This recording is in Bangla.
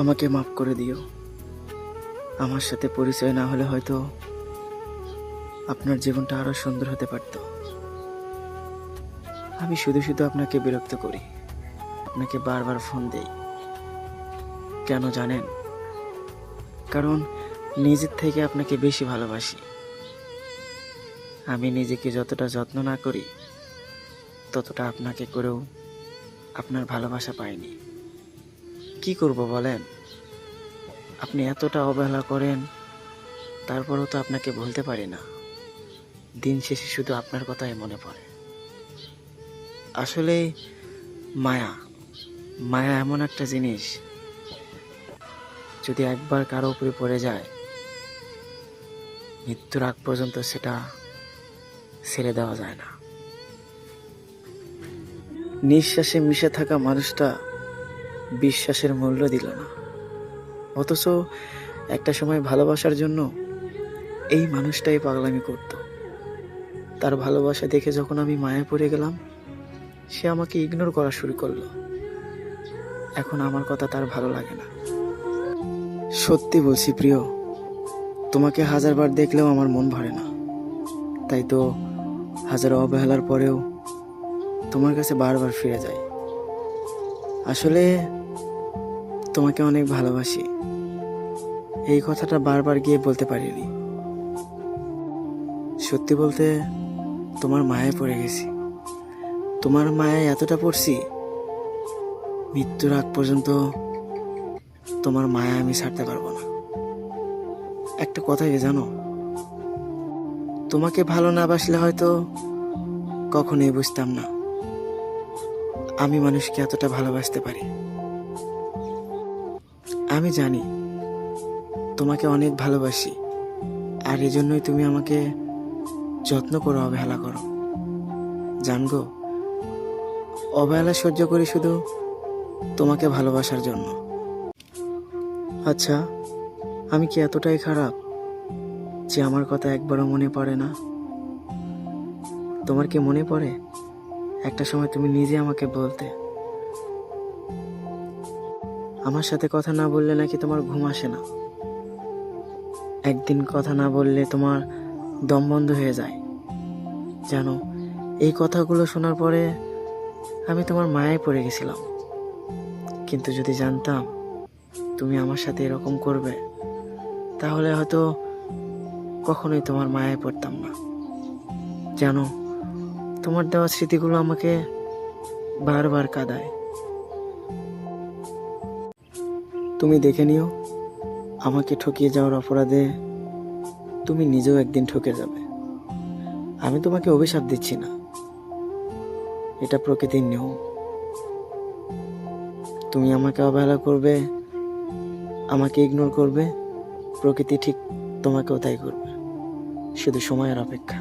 আমাকে মাফ করে দিও। আমার সাথে পরিচয় না হলে হয়তো আপনার জীবনটা আরো সুন্দর হতে পারত। আমি শুধু শুধু আপনাকে বিরক্ত করি, আপনাকে বারবার ফোন দেই। কেন জানেন? কারণ নিজের থেকে আপনাকে বেশি ভালোবাসি। আমি নিজেকে যতটা যত্ন না করি ততটা আপনাকে করেও আপনার ভালোবাসা পাইনি। কি করব বলেন? আপনি এতটা অবহেলা করেন, তারপরেও তো আপনাকে ভুলতে পারি না। দিন শেষে শুধু আপনার কথাই মনে পড়ে। আসলে মায়া মায়া এমন একটা জিনিস, যদি একবার কারো উপরে পড়ে যায়, মৃত্যুর আগ পর্যন্ত সেটা ছেড়ে দেওয়া যায় না। নিঃশ্বাসে মিশে থাকা মানুষটা বিশ্বাসের মূল্য দিল না, অথচ একটা সময় ভালোবাসার জন্য এই মানুষটাই পাগলামি করত। তার ভালোবাসা দেখে যখন আমি মায়ায় পড়ে গেলাম, সে আমাকে ইগনোর করা শুরু করলো। এখন আমার কথা তার ভালো লাগে না। সত্যি বলছি প্রিয়, তোমাকে হাজারবার দেখলেও আমার মন ভরে না। তাই তো হাজারো অবহেলার পরেও তোমার কাছে বারবার ফিরে যাই। আসলে তোমাকে অনেক ভালোবাসি, এই কথাটা বারবার গিয়ে বলতে পারিনি। সত্যি বলতে তোমার মায়ায় পড়ে গেছি। তোমার মায়ায় এতটা পড়ছি, মৃত্যুর আগ পর্যন্ত তোমার মায়া আমি ছাড়তে পারবো না। একটা কথা কি জানো? তোমাকে ভালো না বাসলে হয়তো কখনোই বুঝতাম না আমি মানুষকে এতটা ভালোবাসতে পারি। আমি জানি তোমাকে অনেক ভালোবাসি, আর এজন্যই তুমি আমাকে যত্ন করো, অবহেলা করো। জানগো, অবহেলা সহ্য করি শুধু তোমাকে ভালোবাসার জন্য। আচ্ছা, আমি কি এতটাই খারাপ যে আমার কথা একবারও মনে পড়ে না? তোমার কি মনে পড়ে? একটা সময় তুমি নিজে আমাকে বলতে, আমার সাথে কথা না বললে নাকি তোমার ঘুম আসে না, একদিন কথা না বললে তোমার দম বন্ধ হয়ে যায়। জানো, এই কথাগুলো শোনার পরে আমি তোমার মায়ায় পড়ে গেছিলাম। কিন্তু যদি জানতাম তুমি আমার সাথে এরকম করবে, তাহলে হয়তো কখনোই তোমার মায়ায় পড়তাম না। জানো, তোমার দেওয়া স্মৃতিগুলো আমাকে বারবার কাঁদায়। তুমি দেখে নিও, আমাকে ঠকিয়ে যাওয়ার অপরাধে তুমি নিজেও একদিন ঠকে যাবে। আমি তোমাকে অভিশাপ দিচ্ছি না, এটা প্রকৃতির নিয়ম। তুমি আমাকে অবহেলা করবে, আমাকে ইগনোর করবে, প্রকৃতি ঠিক তোমাকেও তাই করবে। শুধু সময়ের অপেক্ষা।